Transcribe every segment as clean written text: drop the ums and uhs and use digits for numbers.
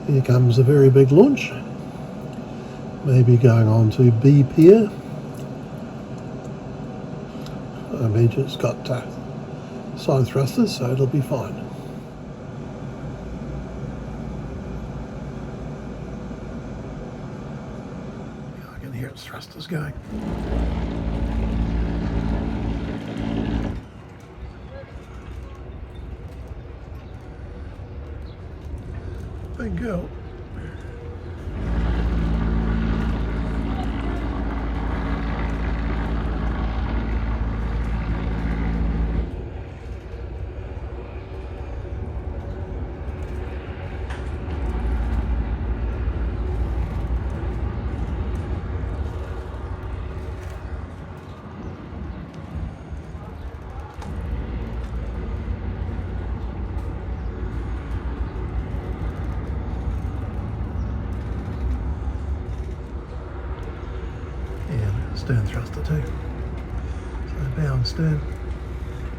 Here comes a very big launch, maybe going on to B Pier. I imagine it's got side thrusters, so it'll be fine. I can hear its thrusters going. Big girl. Stern thruster too. So bow and stern.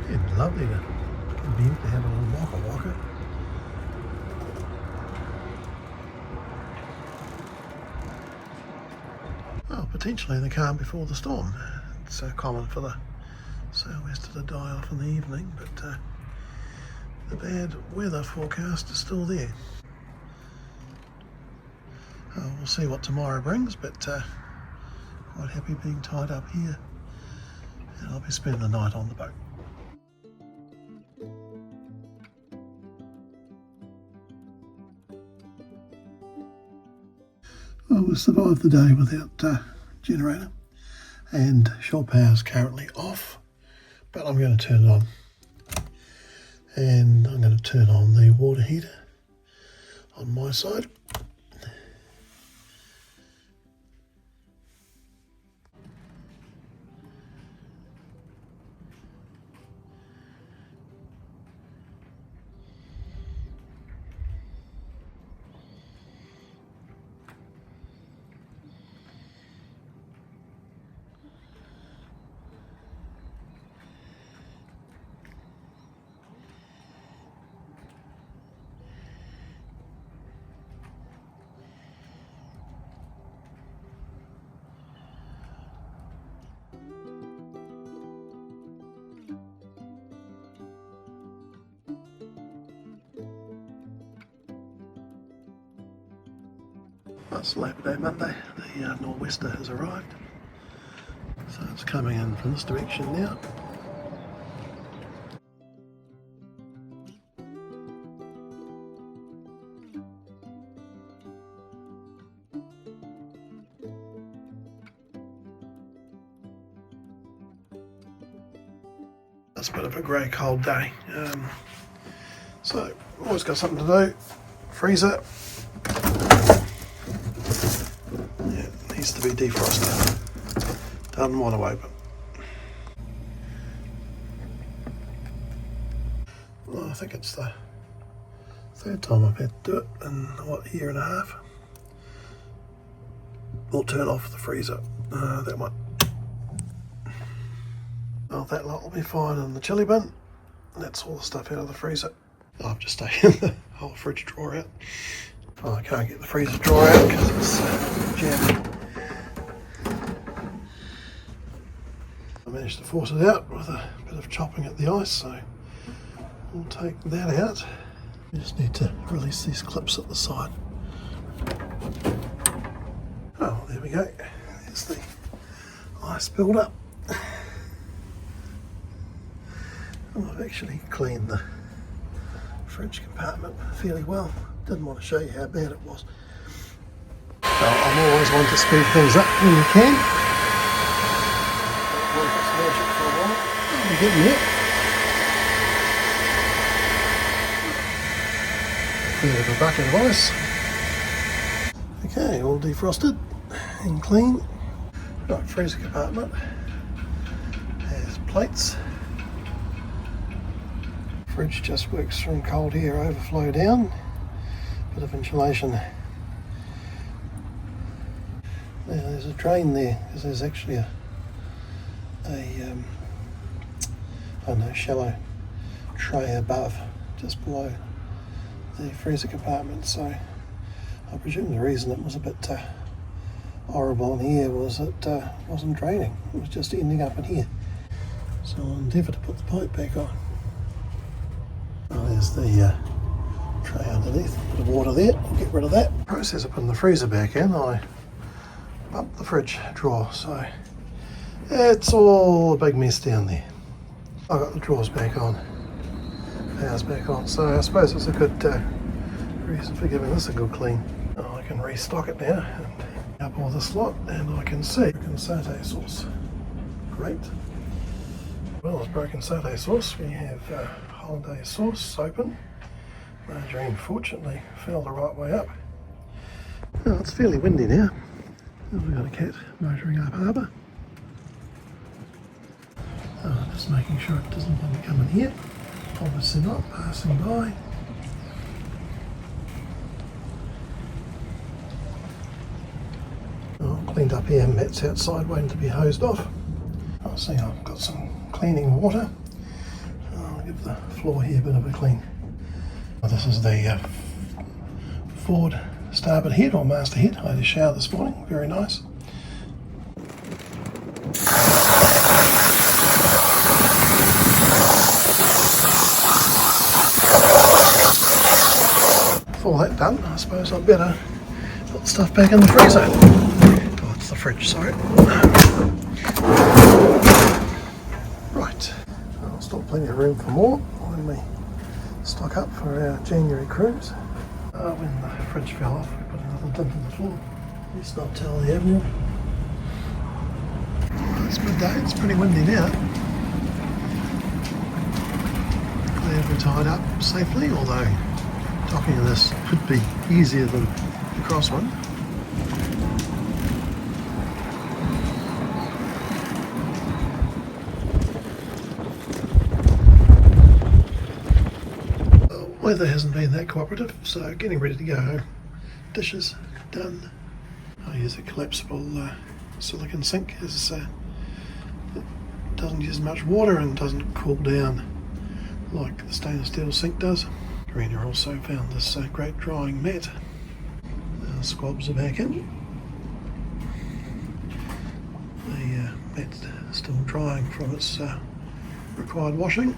It's lovely to convenient to have a little walker. Well, potentially the calm before the storm. It's common for the sou'wester to die off in the evening, but the bad weather forecast is still there. We'll see what tomorrow brings, but quite happy being tied up here, and I'll be spending the night on the boat. Well, we survived the day without generator, and shore power is currently off, but I'm going to turn it on, and I'm going to turn on the water heater on my side. It's Labor Day Monday, the nor'wester has arrived, so it's coming in from this direction now. It's a bit of a grey cold day, so always got something to do. Freezer. Needs to be defrosted. Doesn't want to open. Well, I think it's the third time I've had to do it in a year and a half. We'll turn off the freezer. That one. Well, that lot will be fine in the chili bin. That's all the stuff out of the freezer. I've just taken the whole fridge drawer out. Oh, I can't get the freezer drawer out because it's jammed. I managed to force it out with a bit of chopping at the ice, so we'll take that out. We just need to release these clips at the side. Oh, there we go. There's the ice build up. I've actually cleaned the fridge compartment fairly well. Didn't want to show you how bad it was. So I'm always one to speed things up when you can. I'm getting it. Bit of a bucket of ice. Okay, all defrosted and clean. Right, freezer compartment has plates. Fridge just works from cold air overflow down. Bit of insulation. Now there's a drain there because there's actually a shallow tray above, just below the freezer compartment. So I presume the reason it was a bit horrible in here was it wasn't draining. It was just ending up in here. So I'll endeavour to put the pipe back on. Oh, there's the tray underneath. A bit of water there. I'll get rid of that. Process of putting the freezer back in, I bumped the fridge drawer, so it's all a big mess down there. I got the drawers back on, power's back on, so I suppose it's a good reason for giving this a good clean. Oh, I can restock it now and up all this lot, and I can see broken satay sauce. Great. Well, as broken satay sauce, we have hollandaise sauce open. Margarine fortunately fell the right way up. Well, it's fairly windy now. We've got a cat motoring up harbour. Just making sure it doesn't want to come in here. Obviously not, passing by. Cleaned up here, Matt's outside waiting to be hosed off. I'll see I've got some cleaning water. I'll give the floor here a bit of a clean. This is the forward starboard head or master head. I had a shower this morning, very nice. With all that done, I suppose I'd better put the stuff back in the freezer. Oh, it's the fridge, sorry. Right, I'll still plenty of room for more when we stock up for our January cruise. When the fridge fell off, we put another dump on the floor. Let's not tell the Admiral. It's midday, it's pretty windy now. Glad we're tied up safely, although docking of this could be easier than the cross one. Weather hasn't been that cooperative, so getting ready to go home. Dishes done. I use a collapsible silicon sink. It doesn't use much water and doesn't cool down like the stainless steel sink does. Karina also found this great drying mat. Squabs are back in. The mat's still drying from its required washing.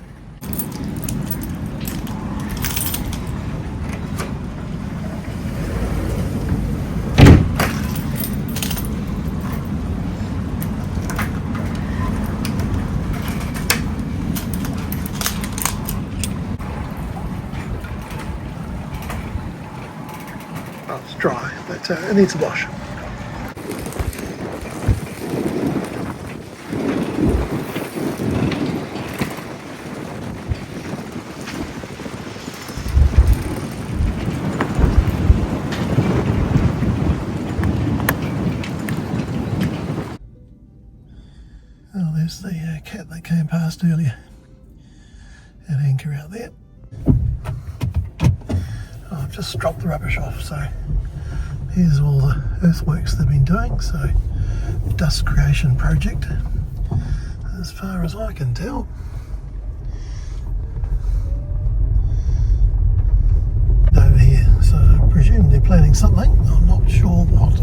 It's dry, but it needs a wash. Oh, there's the cat that came past earlier at anchor out there. I've just dropped the rubbish off, so here's all the earthworks they've been doing. So, dust creation project, as far as I can tell. Over here, so I presume they're planning something, I'm not sure what.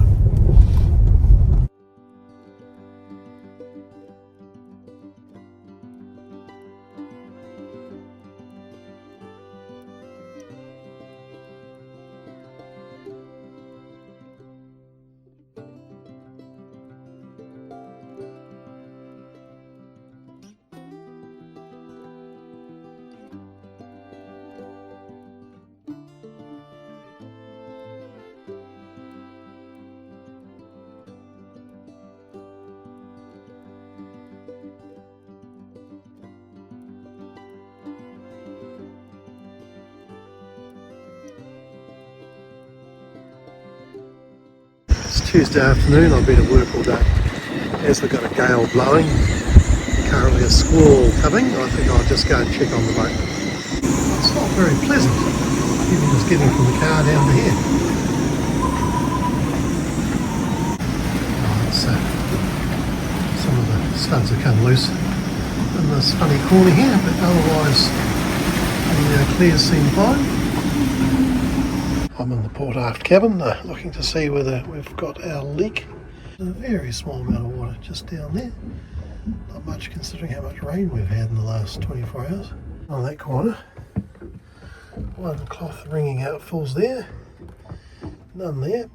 It's Tuesday afternoon, I've been at work all day. As we've got a gale blowing, currently a squall coming, I think I'll just go and check on the boat. It's not very pleasant, even just getting from the car down to here. Some of the studs have come loose in this funny corner here, but otherwise the clears seem fine. I'm in the port aft cabin looking to see whether we've got our leak. A very small amount of water just down there. Not much considering how much rain we've had in the last 24 hours. On that corner, one cloth wringing outfalls there, none there.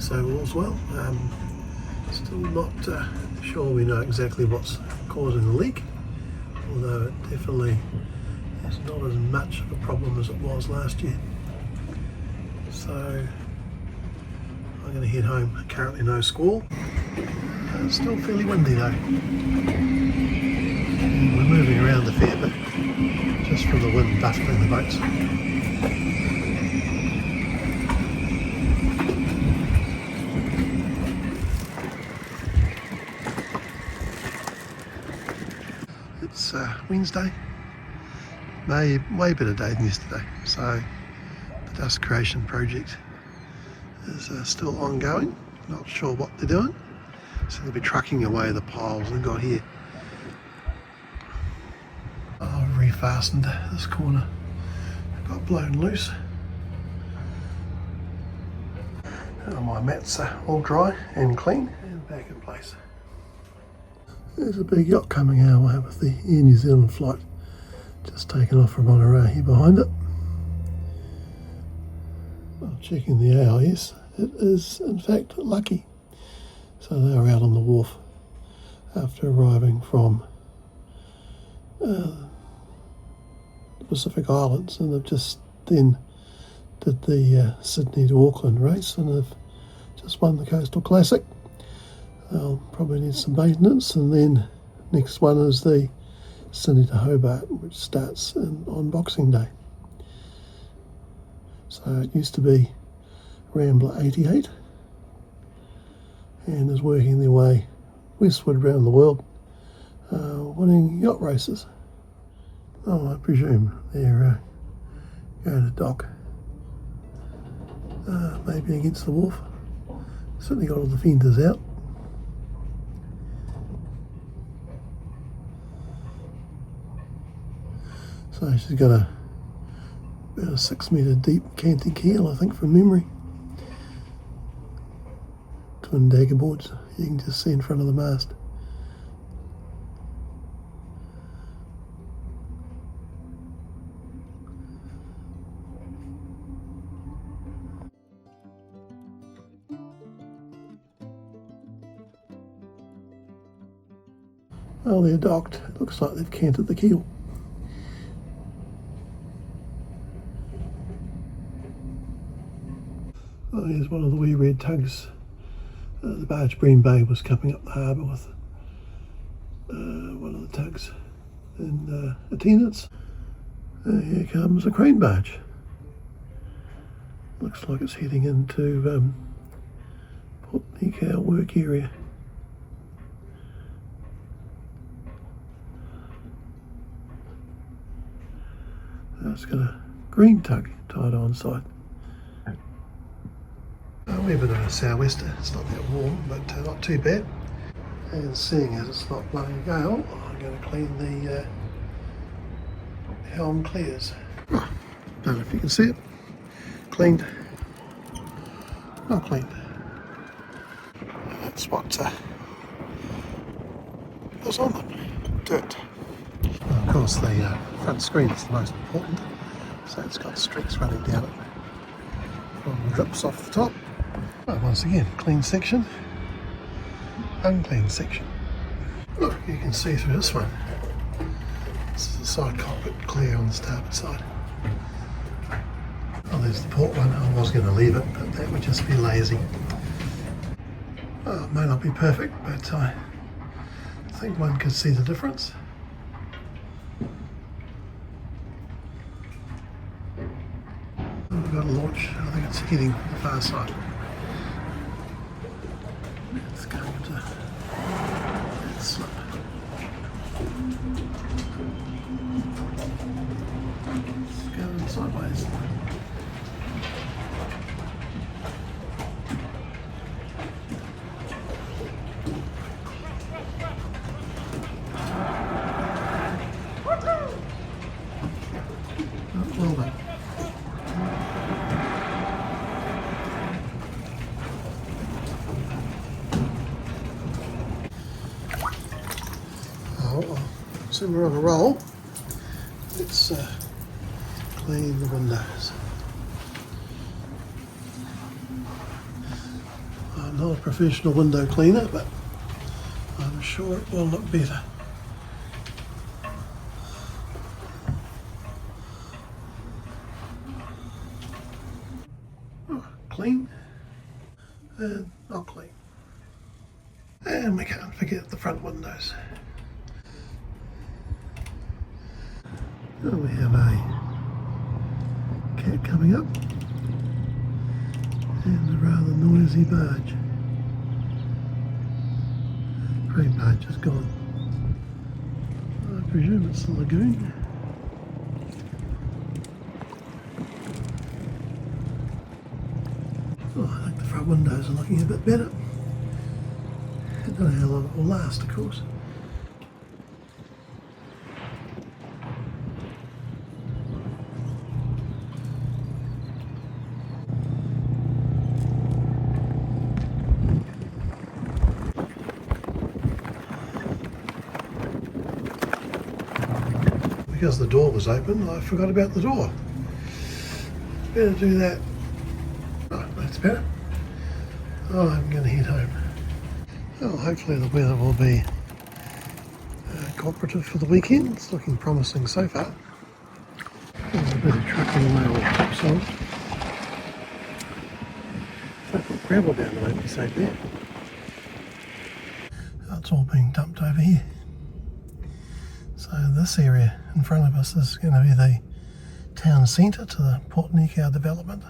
So all's well. Still not sure we know exactly what's causing the leak, although it definitely is not as much of a problem as it was last year. So I'm going to head home. Currently no squall. It's still fairly windy though. And we're moving around a fair bit just from the wind buffeting the boats. It's Wednesday, way better day than yesterday, so the dust creation project is still ongoing. Not sure what they're doing, so they'll be trucking away the piles they've got here. I've refastened this corner, it got blown loose. My mats are all dry and clean and back in place. There's a big yacht coming our way with the Air New Zealand flight just taken off from Whangārei behind it. Well, checking the AIS, it is in fact lucky. So they were out on the wharf after arriving from the Pacific Islands, and they've just then did the Sydney to Auckland race and have just won the Coastal Classic. They'll probably need some maintenance, and then next one is the Sydney to Hobart, which starts on Boxing Day. So it used to be Rambler 88 and is working their way westward around the world, winning yacht races. Oh, I presume they're going to dock, maybe against the wharf. Certainly got all the fenders out. So she's got about a 6 metre deep canty keel, I think, from memory. Twin dagger boards you can just see in front of the mast. Well, they're docked. It looks like they've canted the keel. Well, here's one of the wee red tugs. The barge Bream Bay was coming up the harbour with one of the tugs in attendance. Here comes a crane barge. Looks like it's heading into Port Nikau work area. It's got a green tug tied on side. a wee bit of a sou'wester. It's not that warm, but not too bad. And seeing as it's not blowing a gale, I'm going to clean the helm clears. Oh, don't know if you can see it. Cleaned. Not cleaned. That's what was on them. Dirt. And of course the front screen is the most important. So it's got streaks running down it. From drips off the top. Well, once again, clean section. Unclean section. Look, you can see through this one. This is the side cockpit clear on the starboard side. Oh, there's the port one. I was going to leave it, but that would just be lazy. Oh, it may not be perfect, but I think one could see the difference. We've got a launch. I think it's hitting the far side. It's going to slip. It's going sideways. Well done. So we're on a roll. Let's clean the windows. I'm not a professional window cleaner, but I'm sure it will look better. Oh, clean and not clean. And we can't forget the front windows. Oh, we have a cat coming up and a rather noisy barge. Freight barge is gone. I presume it's the lagoon. Oh, I think the front windows are looking a bit better. I don't know how long it will last, of course. Because the door was open, I forgot about the door. Better do that. Oh, that's better. Oh, I'm going to head home. Well, hopefully the weather will be cooperative for the weekend. It's looking promising so far. There's a bit of trucking on the top side. If I put gravel down, I won't be safe there. It's all being dumped over here. So this area in front of us is going to be the town centre to the Port Nikau development.